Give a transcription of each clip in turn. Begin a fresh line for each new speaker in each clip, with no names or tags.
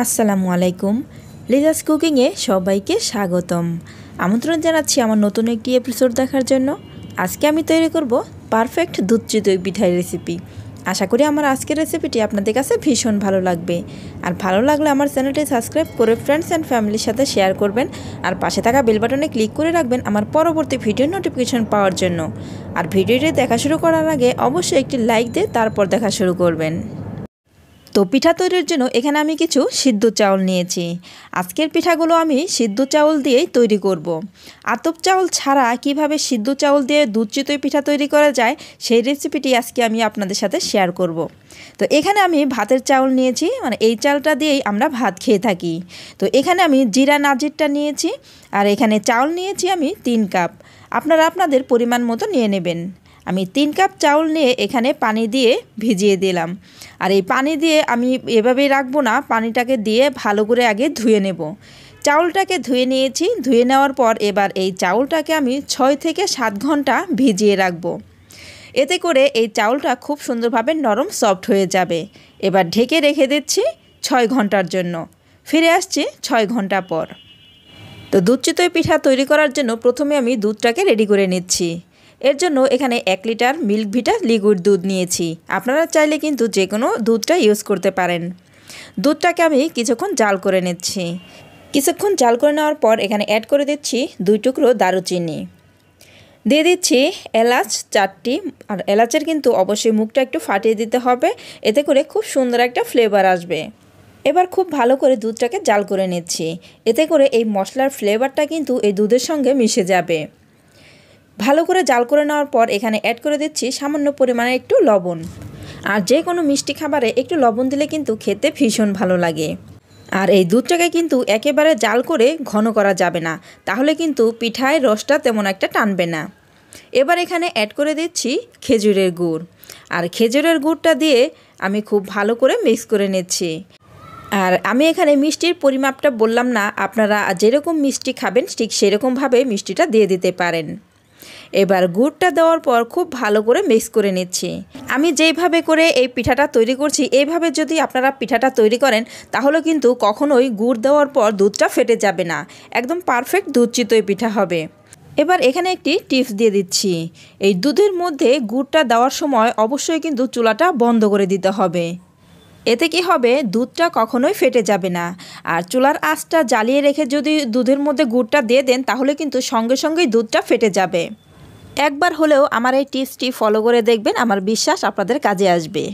আসসালামু আলাইকুম। লিজাস কুকিংয়ে সবাইকে স্বাগতম। আমন্ত্রণ জানাচ্ছি আমার নতুন একটি এপিসোড দেখার জন্য। আজকে আমি তৈরি করব পারফেক্ট দুধ চিতই পিঠার রেসিপি। আশা করি আমার আজকের রেসিপিটি আপনাদের কাছে ভীষণ ভালো লাগবে। আর ভালো লাগলে আমার চ্যানেলটি সাবস্ক্রাইব করে ফ্রেন্ডস অ্যান্ড ফ্যামিলির সাথে শেয়ার করবেন। আর পাশে থাকা বেল বাটনে ক্লিক করে রাখবেন আমার পরবর্তী ভিডিওর নোটিফিকেশন পাওয়ার জন্য। আর ভিডিওটি দেখা শুরু করার আগে অবশ্যই একটি লাইক দিয়ে তারপর দেখা শুরু করবেন। তো পিঠা তৈরির জন্য এখানে আমি কিছু সিদ্ধ চাউল নিয়েছি। আজকের পিঠাগুলো আমি সিদ্ধ চাউল দিয়েই তৈরি করব। আতপ চাউল ছাড়া কিভাবে সিদ্ধ চাউল দিয়ে দুধ চিতই পিঠা তৈরি করা যায় সেই রেসিপিটি আজকে আমি আপনাদের সাথে শেয়ার করব। তো এখানে আমি ভাতের চাউল নিয়েছি, মানে এই চালটা দিয়েই আমরা ভাত খেয়ে থাকি। তো এখানে আমি জিরা নাজিরটা নিয়েছি, আর এখানে চাউল নিয়েছি আমি 3 কাপ। আপনারা আপনাদের পরিমাণ মতো নিয়ে নেবেন। আমি 3 কাপ চাউল নিয়ে এখানে পানি দিয়ে ভিজিয়ে দিলাম। আর এই পানি দিয়ে আমি এভাবেই রাখবো না, পানিটাকে দিয়ে ভালো করে আগে ধুয়ে নেব। চাউলটাকে ধুয়ে নিয়েছি। ধুয়ে নেওয়ার পর এবার এই চাউলটাকে আমি 6 থেকে 7 ঘন্টা ভিজিয়ে রাখবো। এতে করে এই চাউলটা খুব সুন্দরভাবে নরম সফট হয়ে যাবে। এবার ঢেকে রেখে দিচ্ছি 6 ঘন্টার জন্য। ফিরে আসছি 6 ঘন্টা পর। তো দুধ চিতই পিঠা তৈরি করার জন্য প্রথমে আমি দুধটাকে রেডি করে নিচ্ছি। এর জন্য এখানে 1 লিটার মিল্ক ভিটা লিকুইড দুধ নিয়েছি। আপনারা চাইলে কিন্তু যে কোনো দুধটা ইউজ করতে পারেন। দুধটাকে আমি কিছুক্ষণ জাল করে নিচ্ছি। কিছুক্ষণ জাল করে নেওয়ার পর এখানে অ্যাড করে দিচ্ছি 2 টুকরো দারুচিনি। দিয়ে দিচ্ছি এলাচ 4টি। আর এলাচের কিন্তু অবশ্যই মুখটা একটু ফাটিয়ে দিতে হবে, এতে করে খুব সুন্দর একটা ফ্লেভার আসবে। এবার খুব ভালো করে দুধটাকে জাল করে নিচ্ছি। এতে করে এই মশলার ফ্লেভারটা কিন্তু এই দুধের সঙ্গে মিশে যাবে। ভালো করে জাল করে নেওয়ার পর এখানে অ্যাড করে দিচ্ছি সামান্য পরিমাণে একটু লবণ। আর যে কোনো মিষ্টি খাবারে একটু লবণ দিলে কিন্তু খেতে ভীষণ ভালো লাগে। আর এই দুধটাকে কিন্তু একেবারে জাল করে ঘন করা যাবে না, তাহলে কিন্তু পিঠায় রসটা তেমন একটা টানবে না। এবার এখানে অ্যাড করে দিচ্ছি খেজুরের গুড়। আর খেজুরের গুড়টা দিয়ে আমি খুব ভালো করে মিক্স করে নিচ্ছি। আর আমি এখানে মিষ্টির পরিমাপটা বললাম না, আপনারা যেরকম মিষ্টি খাবেন ঠিক সেরকমভাবে মিষ্টিটা দিয়ে দিতে পারেন। এবার গুড়টা দেওয়ার পর খুব ভালো করে মিক্স করে নিচ্ছি। আমি যেইভাবে করে এই পিঠাটা তৈরি করছি এইভাবে যদি আপনারা পিঠাটা তৈরি করেন তাহলে কিন্তু কখনোই গুড় দেওয়ার পর দুধটা ফেটে যাবে না, একদম পারফেক্ট দুধ চিতই পিঠা হবে। এবার এখানে একটি টিপস দিয়ে দিচ্ছি। এই দুধের মধ্যে গুড়টা দেওয়ার সময় অবশ্যই কিন্তু চুলাটা বন্ধ করে দিতে হবে। এতে কি হবে, দুধটা কখনোই ফেটে যাবে না। আর চুলার আঁচটা জ্বালিয়ে রেখে যদি দুধের মধ্যে গুড়টা দিয়ে দেন তাহলে কিন্তু সঙ্গে সঙ্গেই দুধটা ফেটে যাবে। একবার হলেও আমার এই টিপসটি ফলো করে দেখবেন, আমার বিশ্বাস আপনাদের কাজে আসবে।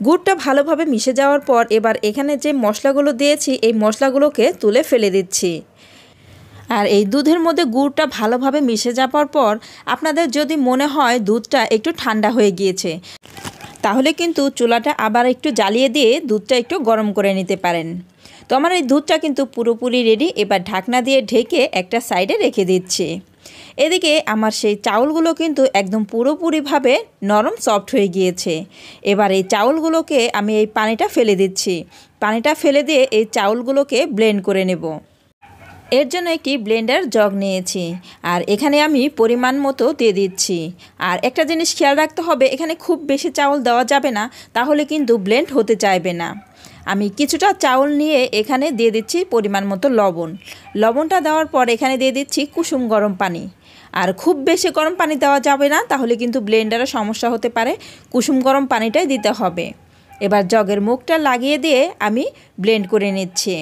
গুড়টা ভালোভাবে মিশে যাওয়ার পর এবার এখানে যে মশলাগুলো দিয়েছি এই মশলাগুলোকে তুলে ফেলে দিচ্ছি। আর এই দুধের মধ্যে গুড়টা ভালোভাবে মিশে যাওয়ার পর আপনাদের যদি মনে হয় দুধটা একটু ঠান্ডা হয়ে গিয়েছে তাহলে কিন্তু চুলাটা আবার একটু জ্বালিয়ে দিয়ে দুধটা একটু গরম করে নিতে পারেন। তো আমার এই দুধটা কিন্তু পুরোপুরি রেডি। এবার ঢাকনা দিয়ে ঢেকে একটা সাইডে রেখে দিচ্ছি। এদিকে আমার সেই চাউলগুলো কিন্তু একদম পুরোপুরিভাবে নরম সফট হয়ে গিয়েছে। এবার এই চাউলগুলোকে আমি এই পানিটা ফেলে দিচ্ছি। পানিটা ফেলে দিয়ে এই চাউলগুলোকে ব্লেন্ড করে নেব। এর জন্য একটি ব্লেন্ডার জগ নিয়েছি, আর এখানে আমি পরিমাণ মতো দিয়ে দিচ্ছি। আর একটা জিনিস খেয়াল রাখতে হবে, এখানে খুব বেশি চাউল দেওয়া যাবে না, তাহলে কিন্তু ব্লেন্ড হতে চাইবে না। আমি কিছুটা চাউল নিয়ে এখানে দিয়ে দিচ্ছি পরিমাণ মতো লবণ। লবণটা দেওয়ার পর এখানে দিয়ে দিচ্ছি কুসুম গরম পানি। আর খুব বেশি গরম পানি দেওয়া যাবে না, তাহলে কিন্তু ব্লেন্ডারে সমস্যা হতে পারে। কুসুম গরম পানিটাই দিতে হবে। এবার জগের মুখটা লাগিয়ে দিয়ে আমি ব্লেন্ড করে নিচ্ছি।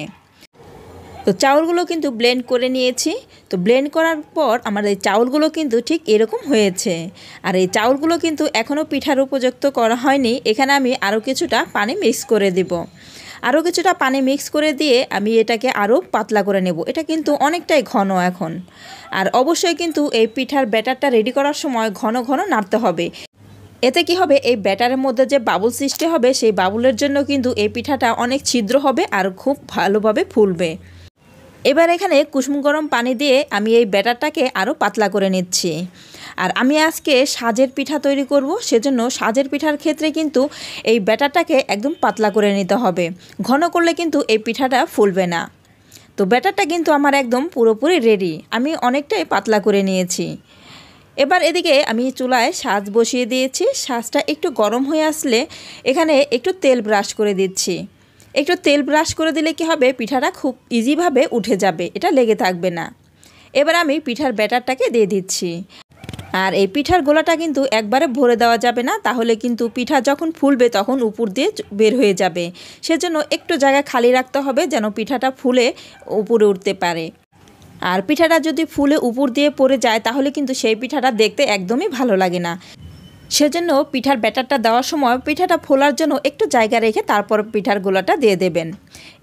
তো চাউলগুলো কিন্তু ব্লেন্ড করে নিয়েছি। তো ব্লেন্ড করার পর আমার এই চাউলগুলো কিন্তু ঠিক এরকম হয়েছে। আর এই চাউলগুলো কিন্তু এখনও পিঠার উপযুক্ত করা হয়নি। এখানে আমি আরও কিছুটা পানি মিক্স করে দেব। আরও কিছুটা পানি মিক্স করে দিয়ে আমি এটাকে আরও পাতলা করে নেব। এটা কিন্তু অনেকটাই ঘন এখন। আর অবশ্যই কিন্তু এই পিঠার ব্যাটারটা রেডি করার সময় ঘন ঘন নাড়তে হবে। এতে কি হবে, এই ব্যাটারের মধ্যে যে বাবুল সৃষ্টি হবে সেই বাবুলের জন্য কিন্তু এই পিঠাটা অনেক ছিদ্র হবে আর খুব ভালোভাবে ফুলবে। এবার এখানে কুসুম গরম পানি দিয়ে আমি এই ব্যাটারটাকে আরও পাতলা করে নিচ্ছি। আর আমি আজকে সাজের পিঠা তৈরি করব, সেজন্য সাজের পিঠার ক্ষেত্রে কিন্তু এই ব্যাটারটাকে একদম পাতলা করে নিতে হবে। ঘন করলে কিন্তু এই পিঠাটা ফুলবে না। তো ব্যাটারটা কিন্তু আমার একদম পুরোপুরি রেডি। আমি অনেকটাই পাতলা করে নিয়েছি। এবার এদিকে আমি চুলায় সাজ বসিয়ে দিয়েছি। সাজটা একটু গরম হয়ে আসলে এখানে একটু তেল ব্রাশ করে দিচ্ছি। একটু তেল ব্রাশ করে দিলে কি হবে, পিঠাটা খুব ইজিভাবে উঠে যাবে, এটা লেগে থাকবে না। এবার আমি পিঠার ব্যাটারটাকে দিয়ে দিচ্ছি। আর এই পিঠার গোলাটা কিন্তু একবারে ভরে দেওয়া যাবে না, তাহলে কিন্তু পিঠা যখন ফুলবে তখন উপর দিয়ে বের হয়ে যাবে। সেজন্য একটু জায়গা খালি রাখতে হবে যেন পিঠাটা ফুলে উপরে উঠতে পারে। আর পিঠাটা যদি ফুলে উপর দিয়ে পড়ে যায় তাহলে কিন্তু সেই পিঠাটা দেখতে একদমই ভালো লাগে না। সেজন্য পিঠার ব্যাটারটা দেওয়ার সময় পিঠাটা ফোলার জন্য একটু জায়গা রেখে তারপর পিঠার গোলাটা দিয়ে দেবেন।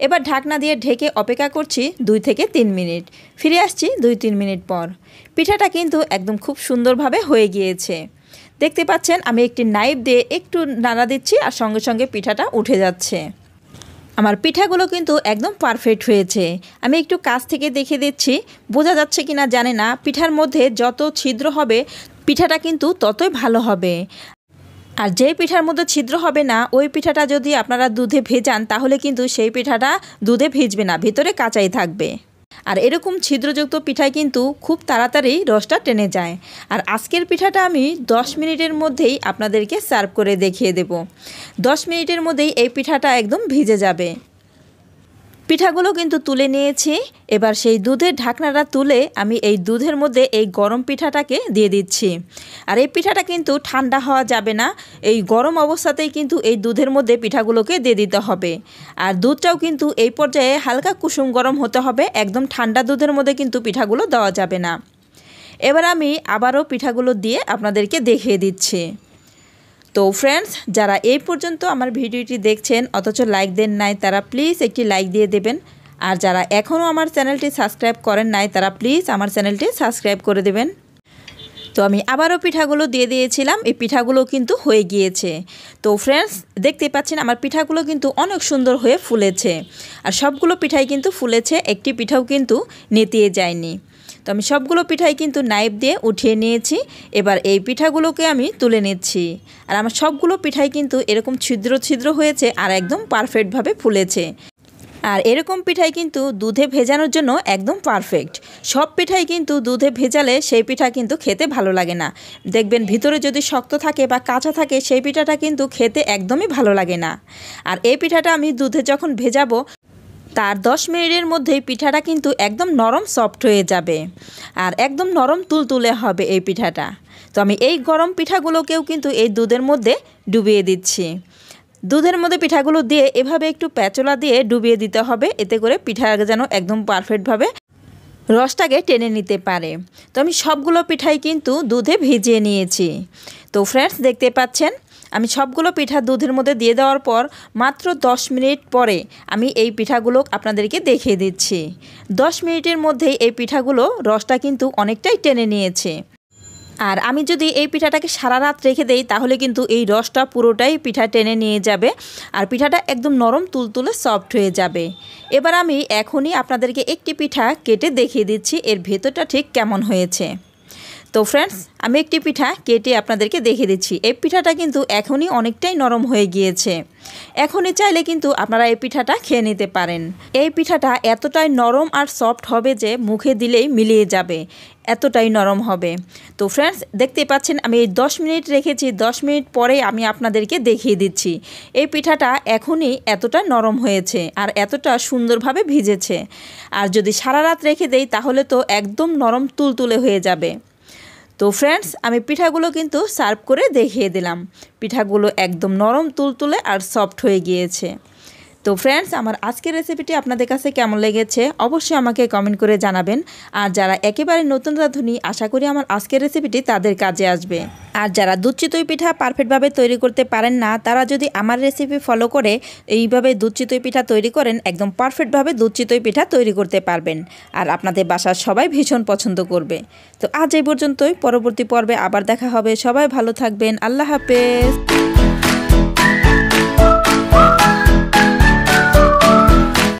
এবার ঢাকনা দিয়ে ঢেকে অপেক্ষা করছি 2 থেকে 3 মিনিট। ফিরে আসছি 2-3 মিনিট পর। পিঠাটা কিন্তু একদম খুব সুন্দরভাবে হয়ে গিয়েছে। দেখতে পাচ্ছেন আমি একটি নাইফ দিয়ে একটু নাড়া দিচ্ছি আর সঙ্গে সঙ্গে পিঠাটা উঠে যাচ্ছে। আমার পিঠাগুলো কিন্তু একদম পারফেক্ট হয়েছে। আমি একটু কাছ থেকে দেখে দিচ্ছি, বোঝা যাচ্ছে কি না জানি না। পিঠার মধ্যে যত ছিদ্র হবে পিঠাটা কিন্তু ততই ভালো হবে। আর যেই পিঠার মধ্যে ছিদ্র হবে না ওই পিঠাটা যদি আপনারা দুধে ভেজান তাহলে কিন্তু সেই পিঠাটা দুধে ভিজবে না, ভিতরে কাঁচাই থাকবে। আর এরকম ছিদ্রযুক্ত পিঠায় কিন্তু খুব তাড়াতাড়ি রসটা টেনে যায়। আর আজকের পিঠাটা আমি 10 মিনিটের মধ্যেই আপনাদেরকে সার্ভ করে দেখিয়ে দেব। 10 মিনিটের মধ্যেই এই পিঠাটা একদম ভিজে যাবে। পিঠাগুলো কিন্তু তুলে নিয়েছি। এবার সেই দুধের ঢাকনাটা তুলে আমি এই দুধের মধ্যে এই গরম পিঠাটাকে দিয়ে দিচ্ছি। আর এই পিঠাটা কিন্তু ঠান্ডা হওয়া যাবে না, এই গরম অবস্থাতেই কিন্তু এই দুধের মধ্যে পিঠাগুলোকে দিয়ে দিতে হবে। আর দুধটাও কিন্তু এই পর্যায়ে হালকা কুসুম গরম হতে হবে, একদম ঠান্ডা দুধের মধ্যে কিন্তু পিঠাগুলো দেওয়া যাবে না। এবার আমি আবারও পিঠাগুলো দিয়ে আপনাদেরকে দেখিয়ে দিচ্ছি। তো ফ্রেন্ডস, যারা এই পর্যন্ত আমার ভিডিওটি দেখছেন অথচ লাইক দেন নাই তারা প্লিজ একটি লাইক দিয়ে দেবেন। আর যারা এখনও আমার চ্যানেলটি সাবস্ক্রাইব করেন নাই তারা প্লিজ আমার চ্যানেলটি সাবস্ক্রাইব করে দেবেন। তো আমি আবারও পিঠাগুলো দিয়ে দিয়েছিলাম, এই পিঠাগুলো কিন্তু হয়ে গিয়েছে। তো ফ্রেন্ডস, দেখতে পাচ্ছেন আমার পিঠাগুলো কিন্তু অনেক সুন্দর হয়ে ফুলেছে। আর সবগুলো পিঠাই কিন্তু ফুলেছে, একটি পিঠাও কিন্তু নেতিয়ে যায়নি। তো আমি সবগুলো পিঠাই কিন্তু নাইফ দিয়ে উঠিয়ে নিয়েছি। এবার এই পিঠাগুলোকে আমি তুলে নিচ্ছি। আর আমার সবগুলো পিঠাই কিন্তু এরকম ছিদ্র ছিদ্র হয়েছে আর একদম পারফেক্টভাবে ফুলেছে। আর এরকম পিঠাই কিন্তু দুধে ভেজানোর জন্য একদম পারফেক্ট। সব পিঠাই কিন্তু দুধে ভেজালে সেই পিঠা কিন্তু খেতে ভালো লাগে না। দেখবেন ভিতরে যদি শক্ত থাকে বা কাঁচা থাকে সেই পিঠাটা কিন্তু খেতে একদমই ভালো লাগে না। আর এই পিঠাটা আমি দুধে যখন ভেজাবো তার 10 মিনিটের মধ্যেই পিঠাটা কিন্তু একদম নরম সফট হয়ে যাবে আর একদম নরম তুলতুলে হবে এই পিঠাটা। তো আমি এই গরম পিঠাগুলোকেও কিন্তু এই দুধের মধ্যে ডুবিয়ে দিচ্ছি। দুধের মধ্যে পিঠাগুলো দিয়ে এভাবে একটু প্যাচলা দিয়ে ডুবিয়ে দিতে হবে, এতে করে পিঠা যেন একদম পারফেক্টভাবে রসটাকে টেনে নিতে পারে। তো আমি সবগুলো পিঠাই কিন্তু দুধে ভিজিয়ে নিয়েছি। তো ফ্রেন্ডস, দেখতে পাচ্ছেন আমি সবগুলো পিঠা দুধের মধ্যে দিয়ে দেওয়ার পর মাত্র 10 মিনিট পরে আমি এই পিঠাগুলো আপনাদেরকে দেখিয়ে দিচ্ছি। 10 মিনিটের মধ্যেই এই পিঠাগুলো রসটা কিন্তু অনেকটাই টেনে নিয়েছে। আর আমি যদি এই পিঠাটাকে সারা রাত রেখে দেই তাহলে কিন্তু এই রসটা পুরোটাই পিঠা টেনে নিয়ে যাবে আর পিঠাটা একদম নরম তুলতুলে সফট হয়ে যাবে। এবার আমি এখনই আপনাদেরকে একটি পিঠা কেটে দেখিয়ে দিচ্ছি এর ভেতরটা ঠিক কেমন হয়েছে। তো ফ্রেন্ডস, আমি একটি পিঠা কেটে আপনাদেরকে দেখিয়ে দিচ্ছি। এই পিঠাটা কিন্তু এখনই অনেকটাই নরম হয়ে গিয়েছে। এখনই চাইলে কিন্তু আপনারা এই পিঠাটা খেয়ে নিতে পারেন। এই পিঠাটা এতটাই নরম আর সফট হবে যে মুখে দিলেই মিলিয়ে যাবে, এতটাই নরম হবে। তো ফ্রেন্ডস, দেখতে পাচ্ছেন আমি 10 মিনিট রেখেছি, 10 মিনিট পরে আমি আপনাদেরকে দেখিয়ে দিচ্ছি। এই পিঠাটা এখনই এতটা নরম হয়েছে আর এতটা সুন্দরভাবে ভিজেছে। আর যদি সারা রাত রেখে দেই তাহলে তো একদম নরম তুলতুলে হয়ে যাবে। তো ফ্রেন্ডস, আমি পিঠাগুলো কিন্তু সার্ভ করে দেখিয়ে দিলাম। পিঠাগুলো একদম নরম তুলতুলে আর সফট হয়ে গিয়েছে। তো ফ্রেন্ডস, আমার আজকের রেসিপিটি আপনাদের কাছে কেমন লেগেছে অবশ্যই আমাকে কমেন্ট করে জানাবেন। আর যারা একেবারে নতুন রাঁধুনি আশা করি আমার আজকের রেসিপিটি তাদের কাজে আসবে। আর যারা দুধ চিতই পিঠা পারফেক্টভাবে তৈরি করতে পারেন না তারা যদি আমার রেসিপি ফলো করে এইভাবে দুধ চিতই পিঠা তৈরি করেন একদম পারফেক্টভাবে দুধ চিতই পিঠা তৈরি করতে পারবেন। আর আপনাদের বাসার সবাই ভীষণ পছন্দ করবে। তো আজ এই পর্যন্তই, পরবর্তী পর্বে আবার দেখা হবে। সবাই ভালো থাকবেন। আল্লাহ হাফেজ।